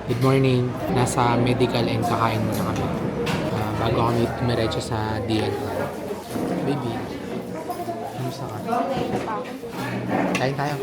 Good morning. Nasa medical and kakain muna kami. Bago kami tumiretso sa DL. Baby, kamusta ka? Kain tayo.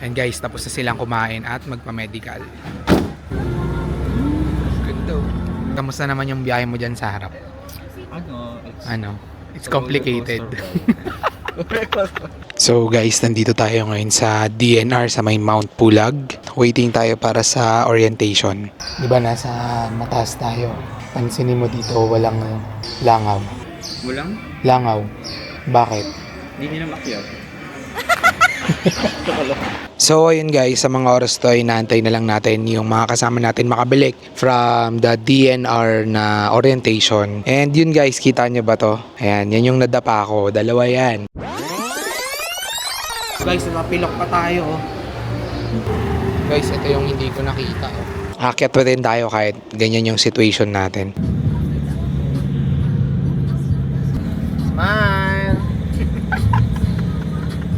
And guys, tapos na silang kumain at magpa-medical. Ganda. Kamusta naman yung biyahe mo dyan sa harap? It's complicated. So guys, nandito tayo ngayon sa DNR sa may Mount Pulag. Waiting tayo para sa orientation. Diba nasa mataas tayo? Pansinin mo dito walang langaw. Walang? Langaw. Bakit? Hindi nila makyat. So ayun guys, sa mga oras to ay inaantay na lang natin yung mga kasama natin makabalik from the DNR na orientation. And yun guys, kita nyo ba to? Ayan, yan yung nadapa ko. Dalawa yan. Guys, napilok pa tayo. Guys, ito yung hindi ko nakita. Akyat pa din tayo kahit ganyan yung situation natin. Smile!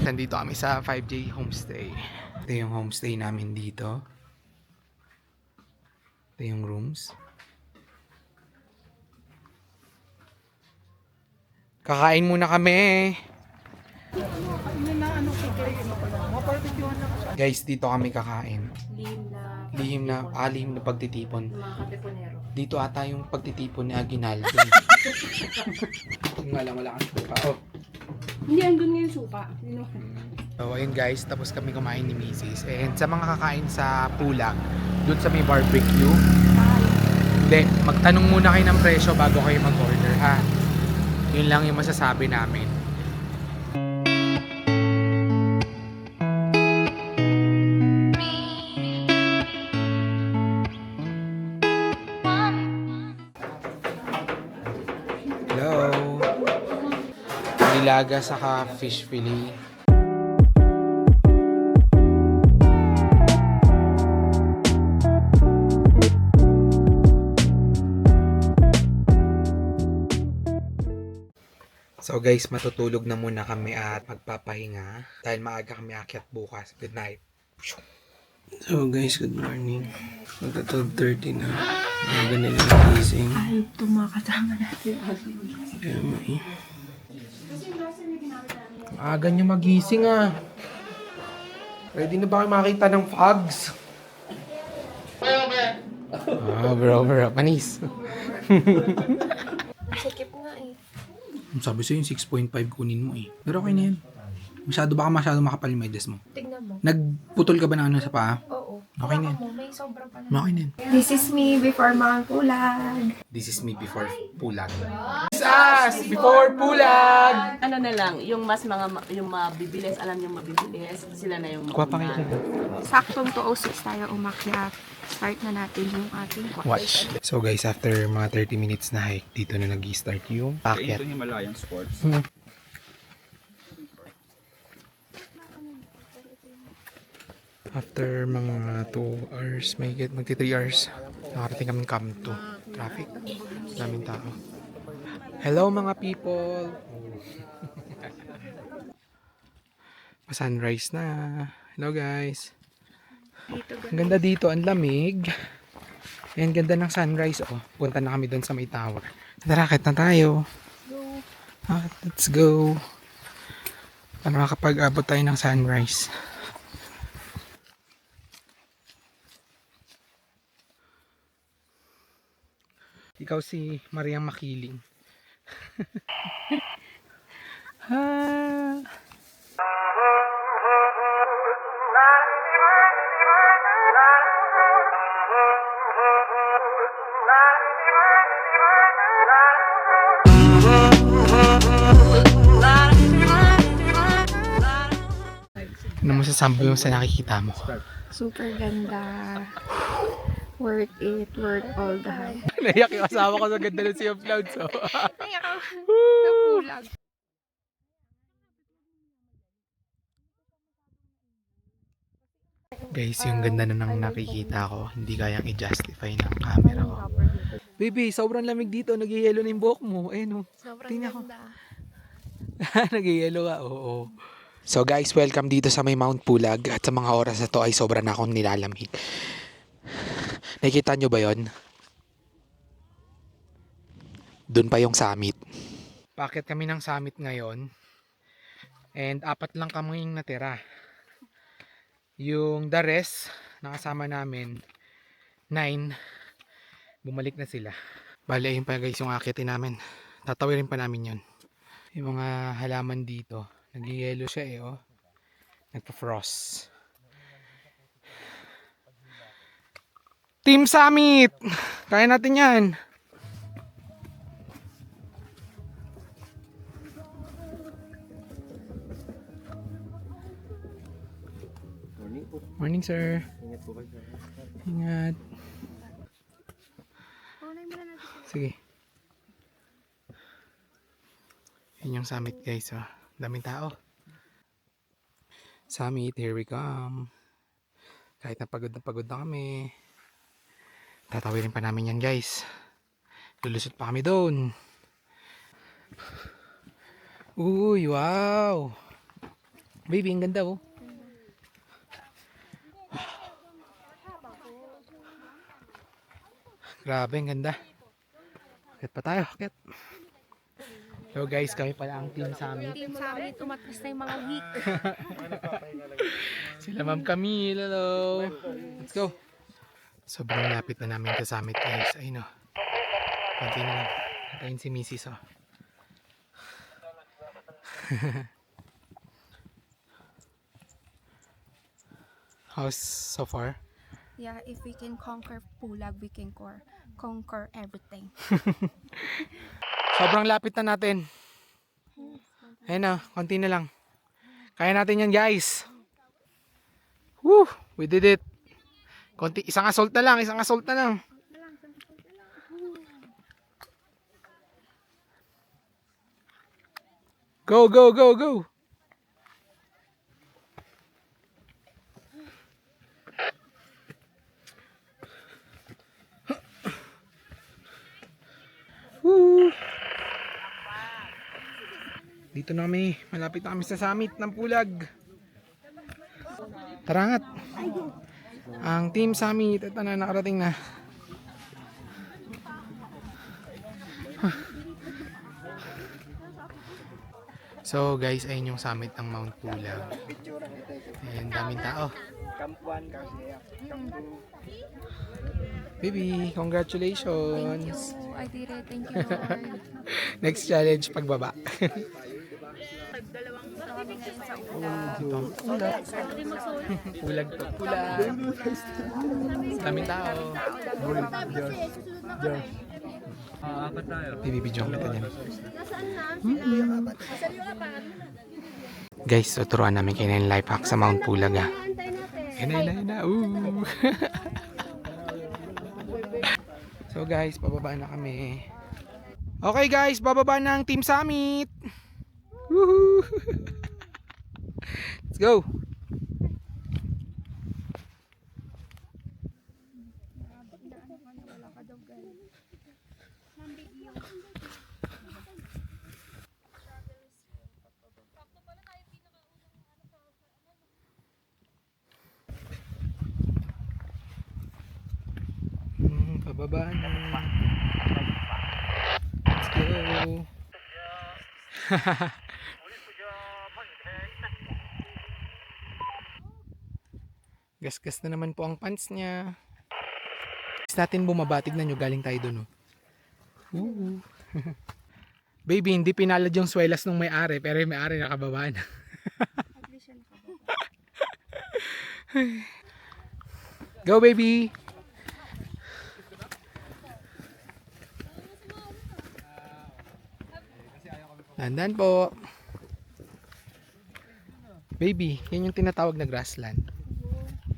Nandito kami sa 5J Homestay. Ito yung homestay namin dito. Ito yung rooms. Kakain muna kami. Guys, dito kami kakain. Lihim na pagtitipon. Dito ata yung pagtitipon ni Aguinaldo. Wala kang supa. Oh. Hindi, andun nga yung supa. So, ayun guys, tapos kami kumain ni Mrs. And sa mga kakain sa Pulag, dun sa may barbecue, hindi, magtanong muna kayo ng presyo bago kayo mag-order, ha? Yun lang yung masasabi namin. Hello! Nilaga saka fish fillet. So guys, matutulog na muna kami at magpapahinga dahil maaga kami akyat bukas. Good night. So guys, good morning. Magka 12:30 na. Maaga na yung gising. Ay, tumakasama natin. Kaya may... Maaga nyo magising ah. Ready na ba kayo makita ng fogs? Bro. Panis. Sakip nga eh. Sabi sa'yo yung 6.5 kunin mo eh. Pero okay na yan. Masyado makapal yung medyas mo. Tignan mo. Nagputol ka ba ng ano sa paa? Oo. Okay na yan. May sobra pa na. Okay na yan. This is me before mga Pulag. This is me before Pulag. This is us before Pulag! Ano na lang, yung mas yung mabibilis, alam yung mabibilis, sila na yung Kuha pa kayo dyan. Saktong 2:06 tayo umakyat. Start na natin yung ating Watch. So guys, after mga 30 minutes na hike, dito na nag-start yung akyat. Ito yung Himalayan sports. After mga 2 hours, magti 3 hours, nakarating kami Camp 2. Traffic. Daming tao. Hello mga people! Pa-sunrise na. Hello guys. Ang ganda dito, ang lamig. Ayan, ganda ng sunrise. Oh, punta na kami doon sa may tower. Tara, akit na tayo. Let's go. Para makapag-abot tayo ng sunrise. Ikaw si Mariang Makiling. masasabi mo sa nakikita mo? Super ganda. Worth it. Worth all the hype. Naiyak yung asawa ko sa ganda ng Sea of Clouds. Oh. Naiyak ako. Napulag. Guys, yung ganda na nang nakikita ko, hindi kayang i-justify ng camera ko. Baby, sobrang lamig dito. Nag-yellow na yung buhok mo. Eh, no. Sobrang Tingnan ko. ganda. Nag-yellow ka, oo. So guys, welcome dito sa may Mount Pulag. At sa mga oras na to ay sobrang akong nilalamig. Nakikita nyo ba yon? Doon pa yung summit. Bakit kami ng summit ngayon? And 4 lang kaming natira. Yung the rest, nakasama namin, 9, bumalik na sila. Bale, ayun pa guys yung akitin namin. Tatawirin pa namin yun. Yung mga halaman dito, nag-yellow siya eh, oh. Nagpa-frost. Team Summit! Kaya natin yan! Morning, sir. Ingat po kayo. Ingat. Sige. Yun yung summit guys. Oh. Daming tao. Summit, here we come. Kahit na pagod na kami. Tatawirin pa namin yan guys. Lulusot pa kami doon. Uy, wow. Baby, ang ganda oh. Grabe, ang ganda. Akit pa tayo, akit. So guys, kami pala ang Team Summit. Team Summit, umatras na yung mga week. Sila Ma'am Camille, hello. Let's go. Sobrang lapit na namin sa summit guys. Ayun o. Konti na lang. At ayun si Mrs. Oh. How's so far? Yeah, if we can conquer Pulag, we can conquer everything. Sobrang lapit na natin. Ayun na, konti na lang. Kaya natin yan guys. Woo! We did it. Konti, isang assault na lang. Go, go, go, go! Woo! Dito na kami. Malapit na kami sa summit ng Pulag. Tarangat. Ang Team Summit. Ito na, nakarating na. So guys, ayun yung summit ng Mount Pulag. Ayan, daming tao. Baby, congratulations. I did it. Thank you, Lord. Next challenge, pagbaba. Pulag to. Pulag. Daming tao. Apat tayo. Bibidyo kita niyan. Guys, tuturuan namin kayo ng life hack sa Mount Pulag ah. Ina. So guys, bababa na kami. Okay guys, bababa na ang Team Summit. Woohoo! Let's go. Pababa na. Let's go. Gas-gas na naman po ang pants niya. Gusto natin bumaba. Tignan nyo, galing tayo dun. Oh. Baby, hindi pinalad yung swelas nung may-ari, pero yung may-ari nakababa na. Go baby! Dandan po. Baby, yan yung tinatawag na grassland.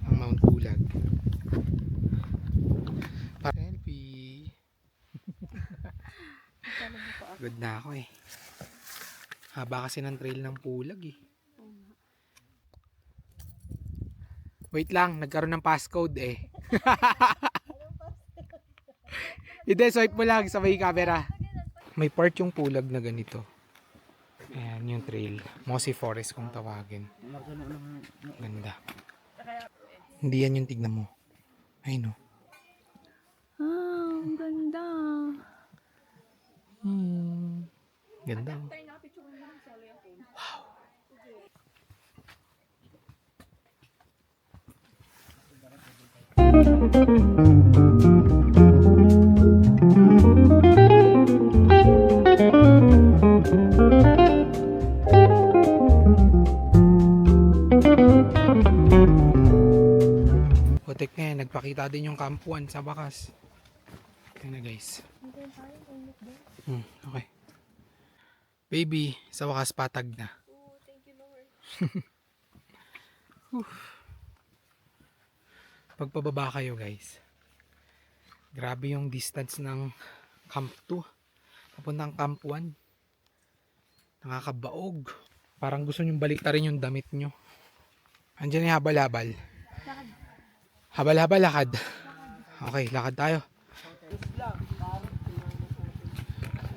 Ang Mount Pulag. Selfie. Good na ako eh. Haba kasi ng trail ng Pulag eh. Wait lang, nagkaroon ng passcode eh. Hindi, swipe mo lang sa may camera. May part yung Pulag na ganito. Ayan yung trail. Mossy Forest kung tawagin. Ganda. Hindi yan yung tignan mo. Ay no. Ah, ang ganda. Ganda. Putik nga yan, nagpakita din yung kampuan sa bakas. Tingnan guys. Okay. Baby, sa wakas patag na. Pagpababa kayo guys. Grabe yung distance ng Camp 2 papuntang Camp 1. Nakakabaog. Parang gusto nyong baliktarin yung damit nyo. Andiyan yung habal-habal. Habal-habal, lakad. Okay, lakad tayo.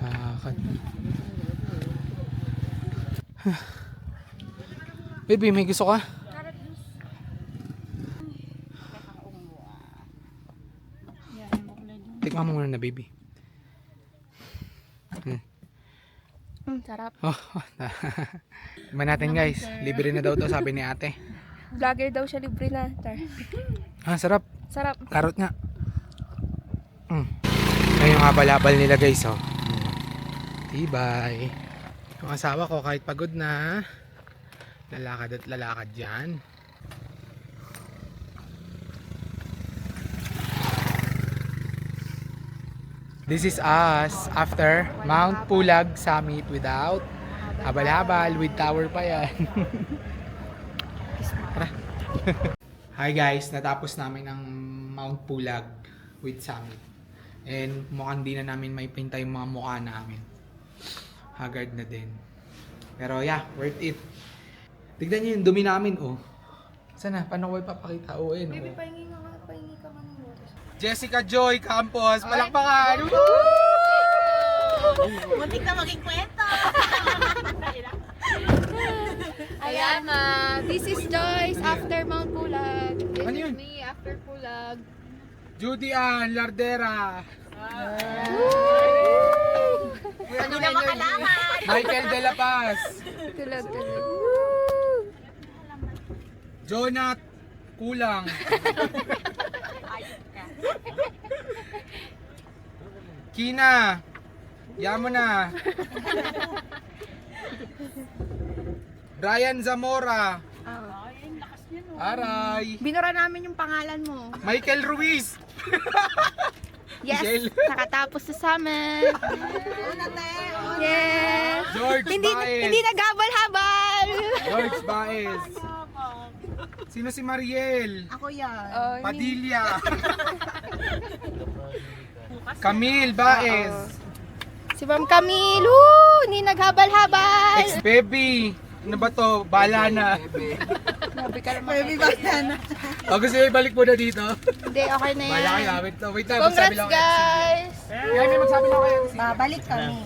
Lakad. Baby, may gusto ka? Tikman mo muna na, baby. Sarap. Oh, Tignan natin guys. Libre na daw to, sabi ni ate. Vlogger daw siya, libre na. Sarap. Sarap. Karot nga. Ay, yung habal-habal nila guys, oh. Tibay. Yung asawa ko kahit pagod na, lalakad at lalakad dyan. This is us after Mount Pulag Summit without habal-habal, with tower pa yan. Tara. Hi guys, natapos namin ang Mount Pulag with Summit. And mukhang di na namin may pinta yung mga mukha namin. Haggard na din. Pero yeah, worth it. Tignan nyo yung dumi namin, oh. Sana, paano ko ipapakita? Oh, ayun, Baby, oh. pahingi ka man mo. Jessica Joy Campos, palakpakan! Muntik na maging kwento. Ayan, this is Joyce after Mount Pulag. This Ano is yun? me after Pulag. Judy Ann Lardera. Ano na makalaman? Michael De La Paz. Tulag. Jonat Kulang. Kina. Yamo na. Brian Zamora. Aray. Binura namin yung pangalan mo. Michael Ruiz. Yes, Michelle. nakatapos sa summit. Yes. George Baez. Hindi naghabal-habal. George Baez. Sino si Mariel? Ako yan. Padilla. Camille Baez. Si Ma'am Camille, hindi naghabal-habal. Ex-baby. Ano ba to? Bala na. Sabi ka naman. Baby banana. O gusto mo ibalik mo na dito? Hindi, okay na yan. Bala kaya. Wait lang. Congrats guys. Yan, may magsabi lang kayo. Babalik kami.